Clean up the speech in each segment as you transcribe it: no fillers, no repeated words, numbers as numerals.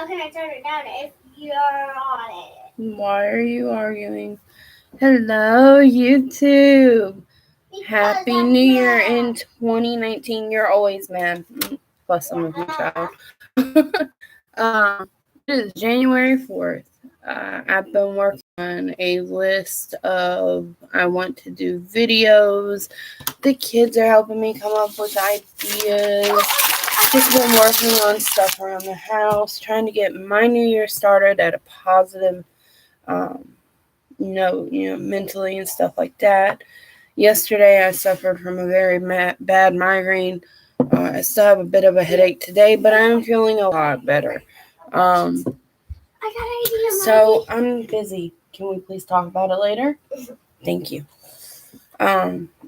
How can I turn it down if you're on it? Why are you arguing? Hello, YouTube. Happy New Year in 2019. You're always mad. Plus, I'm with my child. It is January 4th. I've been working on a list of I want to do videos. The kids are helping me come up with ideas. Just been working on stuff around the house, trying to get my new year started at a positive note, mentally and stuff like that. Yesterday, I suffered from a very bad migraine. I still have a bit of a headache today, but I am feeling a lot better. So I'm busy. Can we please talk about it later? Thank you.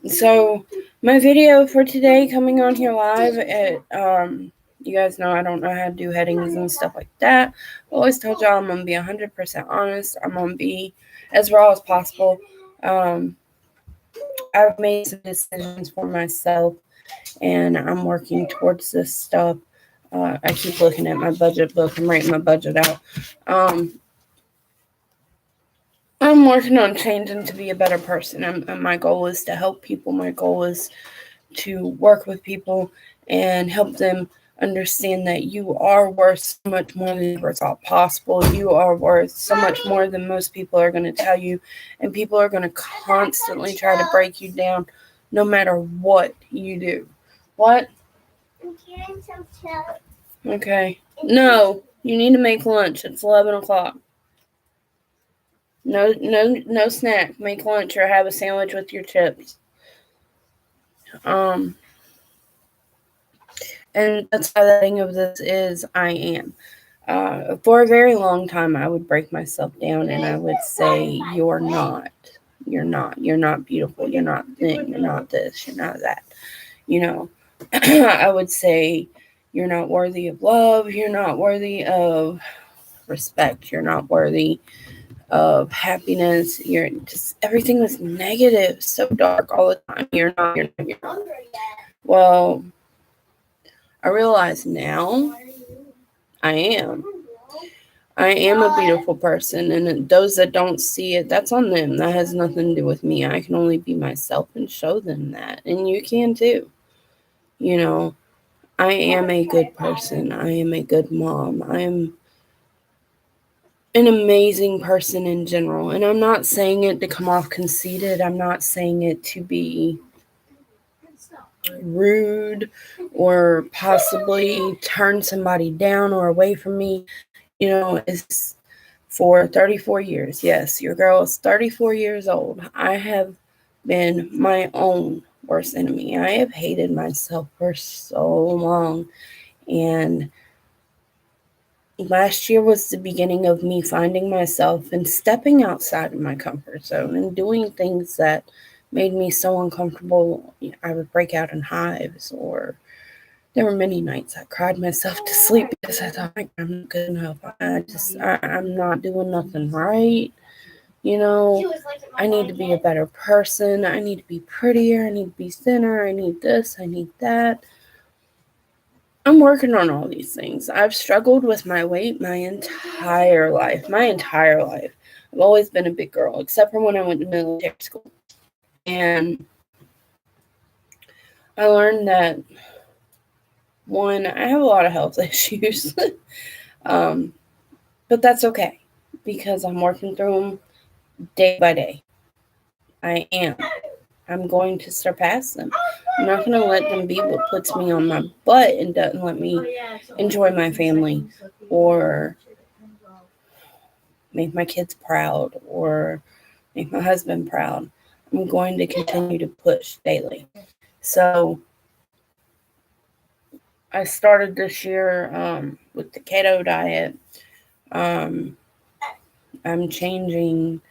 So my video for today coming on here live at you guys know I don't know how to do headings and stuff like that. I always told y'all I'm gonna be 100% honest. I'm gonna be as raw as possible. I've made some decisions for myself, and I'm working towards this stuff. I keep looking at my budget book. I'm writing my budget out. I'm working on changing to be a better person. And my goal is to help people. My goal is to work with people and help them understand that you are worth so much more than you ever thought possible. You are worth so much more than most people are going to tell you. And people are going to constantly try to break you down no matter what you do. What? I'm getting some chips. Okay. No, you need to make lunch. It's 11 o'clock. No snack. Make lunch or have a sandwich with your chips. And that's why the thing of this is I am. For a very long time, I would break myself down and I would say, you're not beautiful. You're not thin. You're not this. You're not that. I would say, you're not worthy of love. You're not worthy of respect. You're not worthy of happiness. You're just, everything was negative, so dark all the time. You're not. Well, I realize now I am a beautiful person, and those that don't see it, that's on them. That has nothing to do with me. I can only be myself and show them that, and you can too. I am a good person. I am a good mom. I am an amazing person in general. And I'm not saying it to come off conceited. I'm not saying it to be rude or possibly turn somebody down or away from me. It's for 34 years. Yes, your girl is 34 years old. I have been my own worst enemy. I have hated myself for so long. And last year was the beginning of me finding myself and stepping outside of my comfort zone and doing things that made me so uncomfortable. I would break out in hives, or there were many nights I cried myself to sleep because I thought, I'm not good enough. I'm not doing nothing right. I need to be a better person. I need to be prettier. I need to be thinner. I need this. I need that. I'm working on all these things. I've struggled with my weight my entire life. I've always been a big girl, except for when I went to military school. And I learned that, one, I have a lot of health issues. But that's okay, because I'm working through them day by day. I am. I'm going to surpass them. I'm not going to let them be what puts me on my butt and doesn't let me enjoy my family or make my kids proud or make my husband proud. I'm going to continue to push daily. So I started this year with the keto diet. I'm changing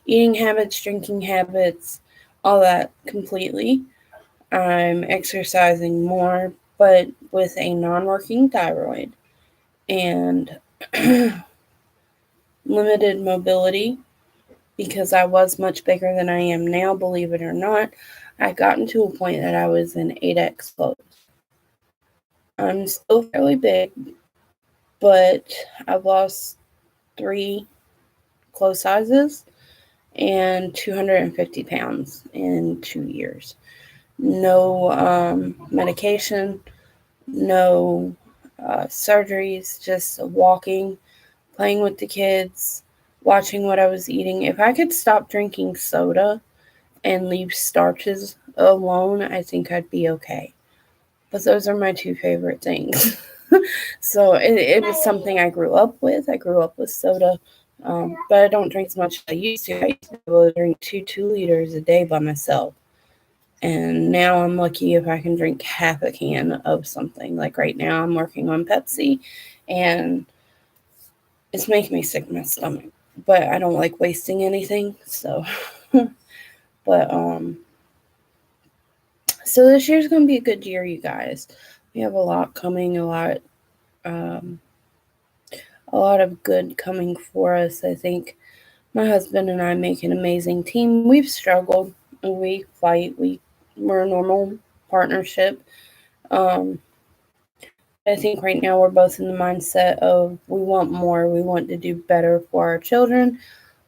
eating habits, drinking habits, all that completely. I'm exercising more, but with a non-working thyroid and limited mobility, because I was much bigger than I am now, believe it or not. I gotten to a point that I was in 8X clothes. I'm still fairly big, but I've lost 3 clothes sizes and 250 pounds in 2 years. No medication, no surgeries, just walking, playing with the kids, watching what I was eating. If I could stop drinking soda and leave starches alone, I think I'd be okay. But those are my 2 favorite things. So it was something I grew up with. I grew up with soda, but I don't drink as much as I used to. I used to be able to drink 2 liters a day by myself. And now I'm lucky if I can drink half a can of something. Like right now, I'm working on Pepsi, and it's making me sick in my stomach. But I don't like wasting anything, so. But so this year's gonna be a good year, you guys. We have a lot coming, um, a lot of good coming for us. I think my husband and I make an amazing team. We've struggled, we fight, we're a normal partnership. Um, I think right now we're both in the mindset of we want more. We want to do better for our children.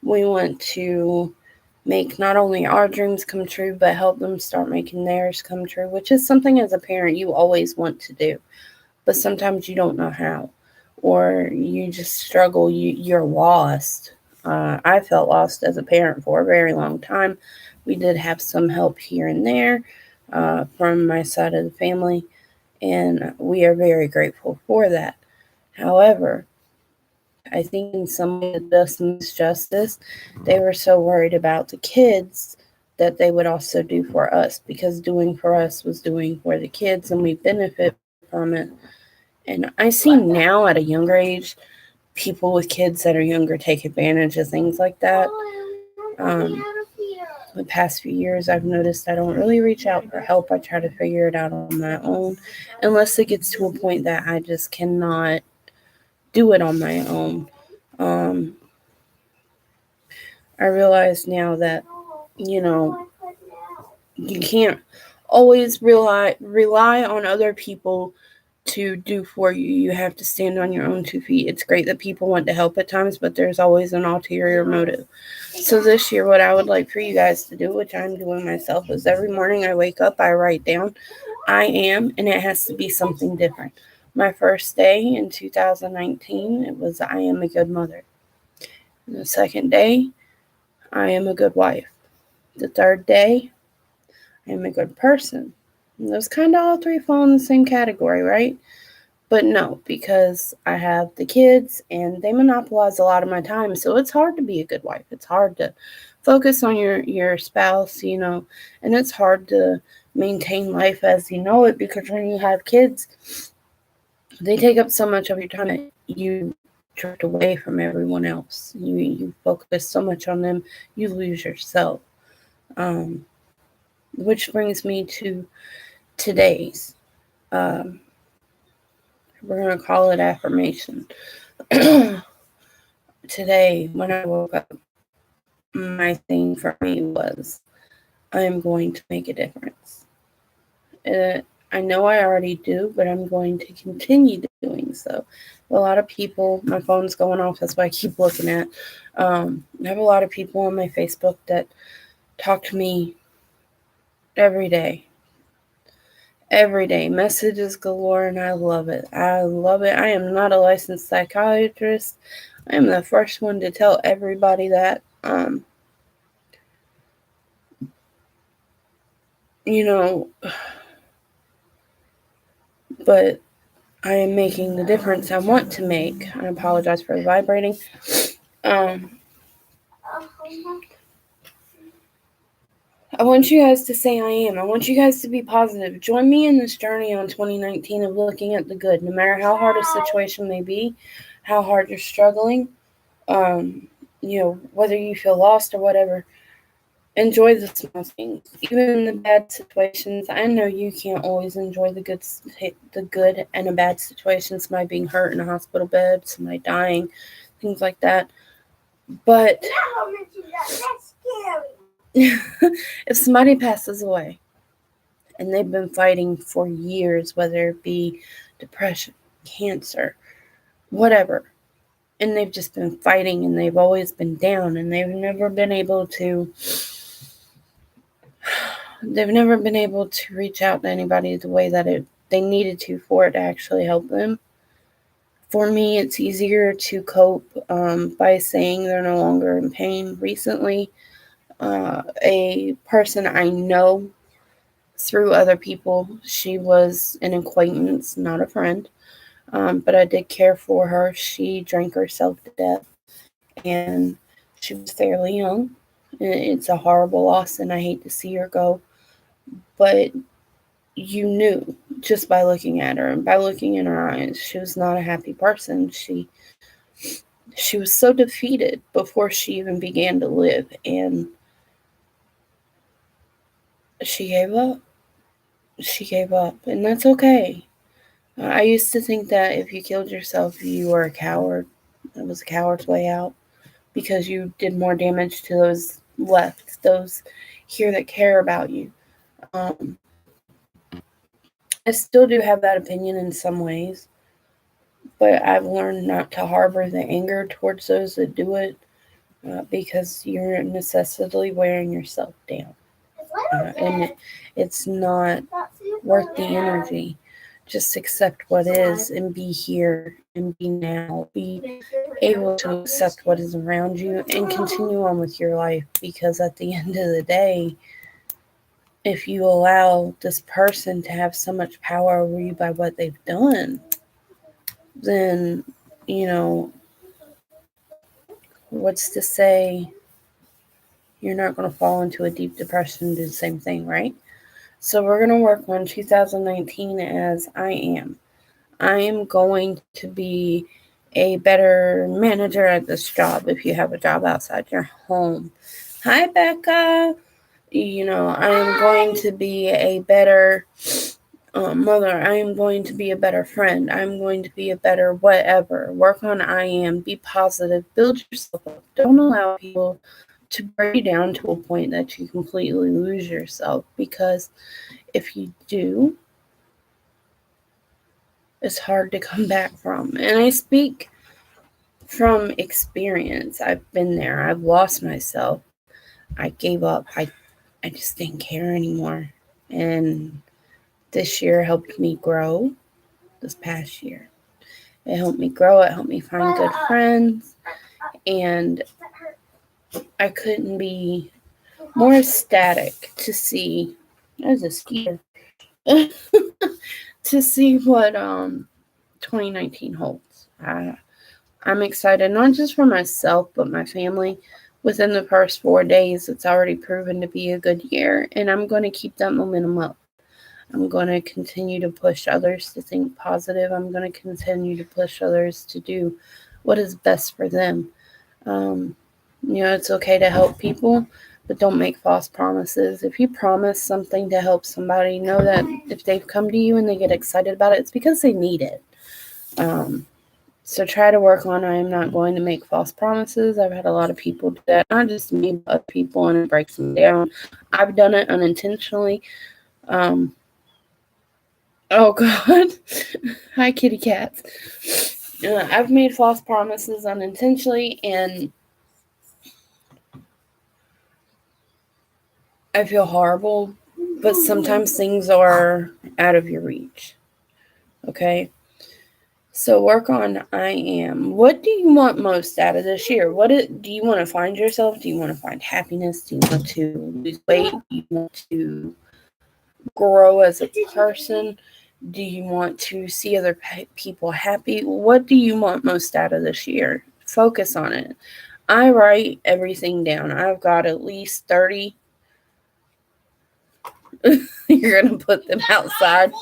We want to make not only our dreams come true, but help them start making theirs come true, which is something as a parent you always want to do. But sometimes you don't know how, or you just struggle. You're lost. I felt lost as a parent for a very long time. We did have some help here and there from my side of the family, and we are very grateful for that. However, I think in some way it does some justice. They were so worried about the kids that they would also do for us, because doing for us was doing for the kids, and we benefit from it. And I see now at a younger age, people with kids that are younger take advantage of things like that. The past few years, I've noticed I don't really reach out for help. I try to figure it out on my own, unless it gets to a point that I just cannot do it on my own. Um, I realize now that, you know, you can't always rely on other people to do for you. You have to stand on your own 2 feet. It's great that people want to help at times, but there's always an ulterior motive. So this year, what I would like for you guys to do, which I'm doing myself, is every morning I wake up, I write down I am, and it has to be something different. My first day in 2019, it was I am a good mother. And the second day, I am a good wife. The third day, I am a good person. And those kind of all 3 fall in the same category, right? But no, because I have the kids and they monopolize a lot of my time. So it's hard to be a good wife. It's hard to focus on your spouse, and it's hard to maintain life as you know it, because when you have kids, they take up so much of your time that you drift away from everyone else. You focus so much on them, you lose yourself. Which brings me to today's. Um, we're going to call it affirmation. Today, when I woke up, my thing for me was, I am going to make a difference. I know I already do, but I'm going to continue doing so. A lot of people, my phone's going off, that's why I keep looking at. I have a lot of people on my Facebook that talk to me every day. Every day, messages galore, and I love it. I love it. I am not a licensed psychiatrist. I am the first one to tell everybody that. But I am making the difference I want to make. I apologize for vibrating. I want you guys to say I am. I want you guys to be positive. Join me in this journey on 2019 of looking at the good. No matter how hard a situation may be, how hard you're struggling, whether you feel lost or whatever, enjoy the small things. Even in the bad situations, I know you can't always enjoy the good and a bad situation. Somebody being hurt in a hospital bed, somebody dying, things like that. But That's scary. if somebody passes away and they've been fighting for years, whether it be depression, cancer, whatever. And they've just been fighting, and they've always been down, and they've never been able to reach out to anybody the way that they needed to for it to actually help them. For me, it's easier to cope by saying they're no longer in pain. Recently, a person I know through other people, she was an acquaintance, not a friend, but I did care for her. She drank herself to death, and she was fairly young. It's a horrible loss, and I hate to see her go, but you knew just by looking at her and by looking in her eyes, she was not a happy person. She was so defeated before she even began to live, and she gave up. She gave up, and that's okay. I used to think that if you killed yourself, you were a coward. It was a coward's way out, because you did more damage to those left, those here that care about you. I still do have that opinion in some ways, but I've learned not to harbor the anger towards those that do it, because you're necessarily wearing yourself down. And it's not worth the energy. Just accept what is and be here and be now. Be able to accept what is around you and continue on with your life, because at the end of the day, if you allow this person to have so much power over you by what they've done, then, what's to say you're not going to fall into a deep depression and do the same thing, right? So we're going to work on 2019 as I am. I am going to be a better manager at this job if you have a job outside your home. Hi, Becca. I am going to be a better mother. I am going to be a better friend. I'm going to be a better whatever. Work on I am. Be positive. Build yourself up. Don't allow people to break you down to a point that you completely lose yourself, because if you do, it's hard to come back from. And I speak from experience. I've been there. I've lost myself. I gave up. I just didn't care anymore. And this year helped me grow. This past year, it helped me grow. It helped me find good friends. And I couldn't be more ecstatic to see, as a skier, to see what 2019 holds. I'm excited, not just for myself, but my family. Within the first 4 days, it's already proven to be a good year, and I'm going to keep that momentum up. I'm going to continue to push others to think positive. I'm going to continue to push others to do what is best for them. It's okay to help people, but don't make false promises. If you promise something to help somebody, know that if they've come to you and they get excited about it, it's because they need it. So try to work on, I am not going to make false promises. I've had a lot of people do that, not just me, but other people, and it breaks them down. I've done it unintentionally. Oh, God. Hi, kitty cats. I've made false promises unintentionally, and I feel horrible, but sometimes things are out of your reach. Okay? So work on I am. What do you want most out of this year? Do you want to find yourself? Do you want to find happiness? Do you want to lose weight? Do you want to grow as a person? Do you want to see other people happy? What do you want most out of this year? Focus on it. I write everything down. I've got at least 30. You're going to put them outside.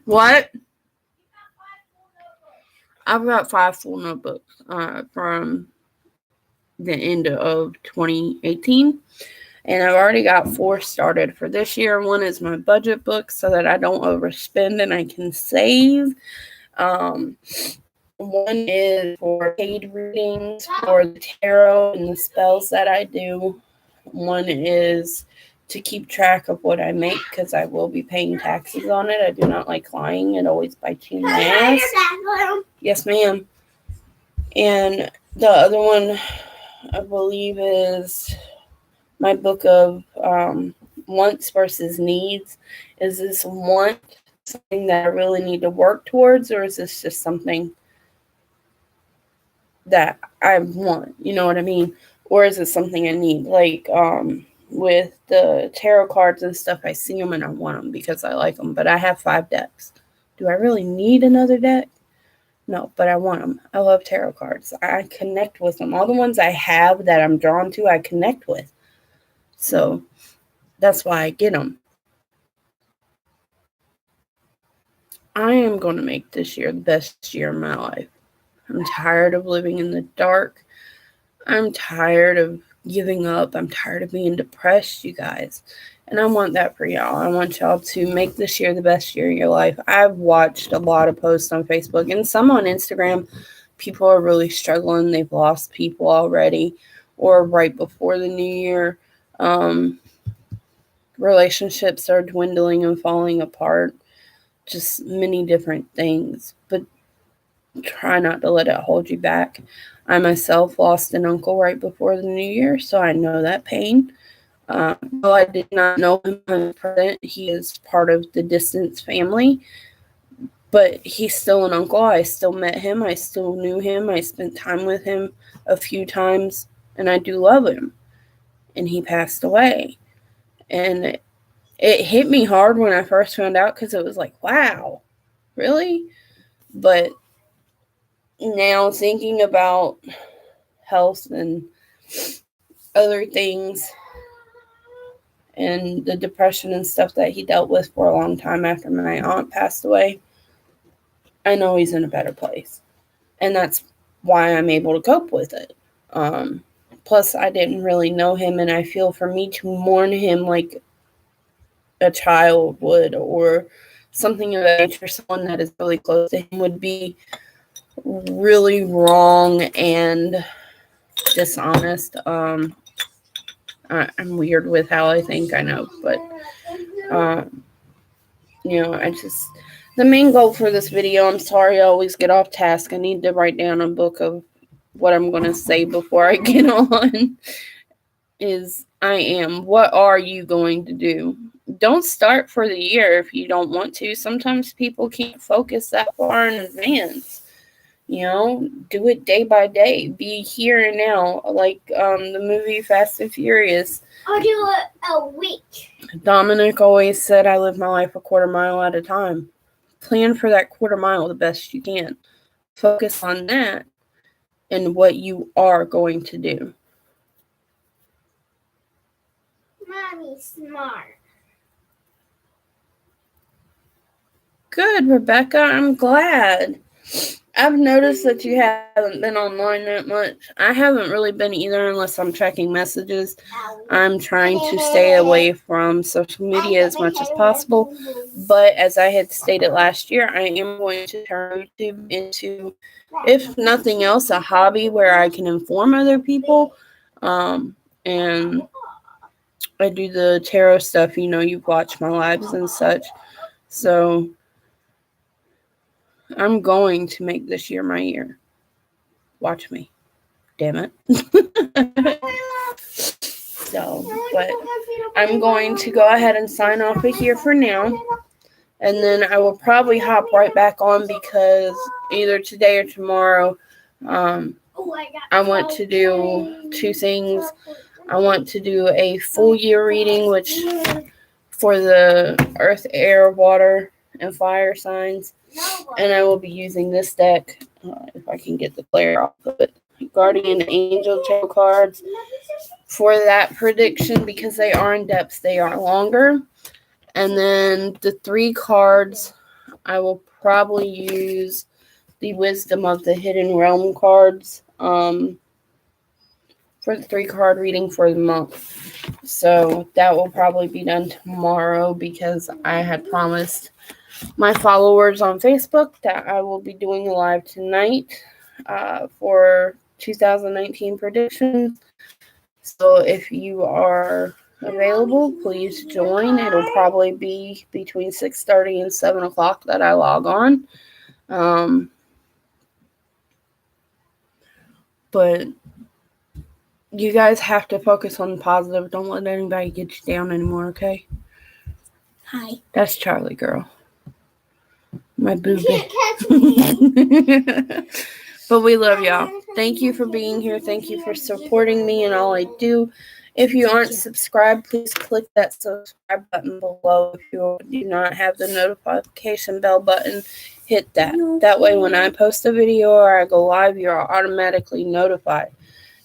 What? I've got 5 full notebooks from the end of 2018. And I've already got 4 started for this year. 1 is my budget book so that I don't overspend and I can save. 1 is for paid readings for the tarot and the spells that I do. 1 is to keep track of what I make, because I will be paying taxes on it. I do not like lying. It always bites you in the ass. Yes, ma'am. And the other one, I believe, is my book of wants versus needs. Is this want something that I really need to work towards, or is this just something that I want? You know what I mean? Or is it something I need? Like with the tarot cards and stuff, I see them and I want them because I like them, but I have 5 decks. Do I really need another deck? No, but I want them. I love tarot cards. I connect with them. All the ones I have that I'm drawn to, I connect with. So that's why I get them. I am going to make this year the best year of my life. I'm tired of living in the dark. I'm tired of giving up. I'm tired of being depressed, you guys. And I want that for y'all. I want y'all to make this year the best year of your life. I've watched a lot of posts on Facebook and some on Instagram. People are really struggling. They've lost people already or right before the new year. Relationships are dwindling and falling apart. Just many different things. But try not to let it hold you back. I myself lost an uncle right before the new year, so I know that pain. Though I did not know him 100%, he is part of the distance family, but he's still an uncle. I still met him. I still knew him. I spent time with him a few times, and I do love him. And he passed away. And it hit me hard when I first found out because it was like, wow, really? But now thinking about health and other things and the depression and stuff that he dealt with for a long time after my aunt passed away, I know he's in a better place. And that's why I'm able to cope with it. Plus, I didn't really know him, and I feel for me to mourn him like a child would or something of that nature, someone that is really close to him would be really wrong and dishonest. I'm weird with how I think, I know, but the main goal for this video, I'm sorry I always get off task. I need to write down a book of what I'm going to say before I get on, is I am. What are you going to do? Don't start for the year if you don't want to. Sometimes people can't focus that far in advance. Do it day by day. Be here and now, like the movie Fast and Furious. I'll do it a week. Dominic always said, I live my life a quarter mile at a time. Plan for that quarter mile the best you can. Focus on that and what you are going to do. Mommy's smart. Good, Rebecca. I'm glad. I've noticed that you haven't been online that much. I haven't really been either unless I'm checking messages. I'm trying to stay away from social media as much as possible. But as I had stated last year, I am going to turn YouTube into, if nothing else, a hobby where I can inform other people. And I do the tarot stuff. You've watched my lives and such. So I'm going to make this year my year. Watch me. Damn it. But I'm going to go ahead and sign off of here for now. And then I will probably hop right back on because either today or tomorrow, I want to do 2 things. I want to do a full year reading, which for the earth, air, water, and fire signs. And I will be using this deck, if I can get the glare off of it, Guardian Angel tarot cards for that prediction because they are in depth, they are longer. And then the 3 cards, I will probably use the Wisdom of the Hidden Realm cards for the 3-card reading for the month. So that will probably be done tomorrow because I had promised my followers on Facebook that I will be doing a live tonight for 2019 predictions. So if you are available, please join. It'll probably be between 6:30 and 7 o'clock that I log on. But you guys have to focus on the positive. Don't let anybody get you down anymore, okay? Hi. That's Charlie girl. My You booby. can't catch me. But we love y'all. Thank you for being here. Thank you for supporting me and all I do. If you aren't subscribed, please click that subscribe button below. If you do not have the notification bell button, hit that. That way when I post a video or I go live, you're automatically notified.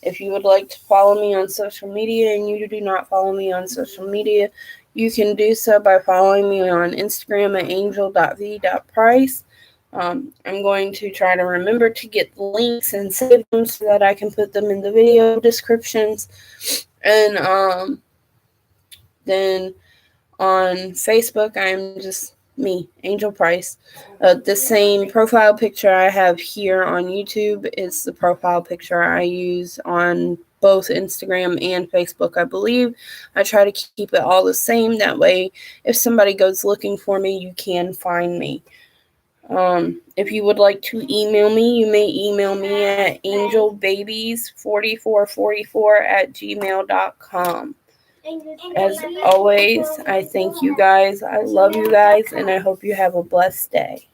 If you would like to follow me on social media and you do not follow me on social media, you can do so by following me on Instagram at angel.v.price. I'm going to try to remember to get the links and save them so that I can put them in the video descriptions. And then on Facebook, I'm just me, Angel Price. The same profile picture I have here on YouTube is the profile picture I use on both Instagram and Facebook, I believe. I try to keep it all the same. That way, if somebody goes looking for me, you can find me. If you would like to email me, you may email me at angelbabies4444@gmail.com. As always, I thank you guys. I love you guys, and I hope you have a blessed day.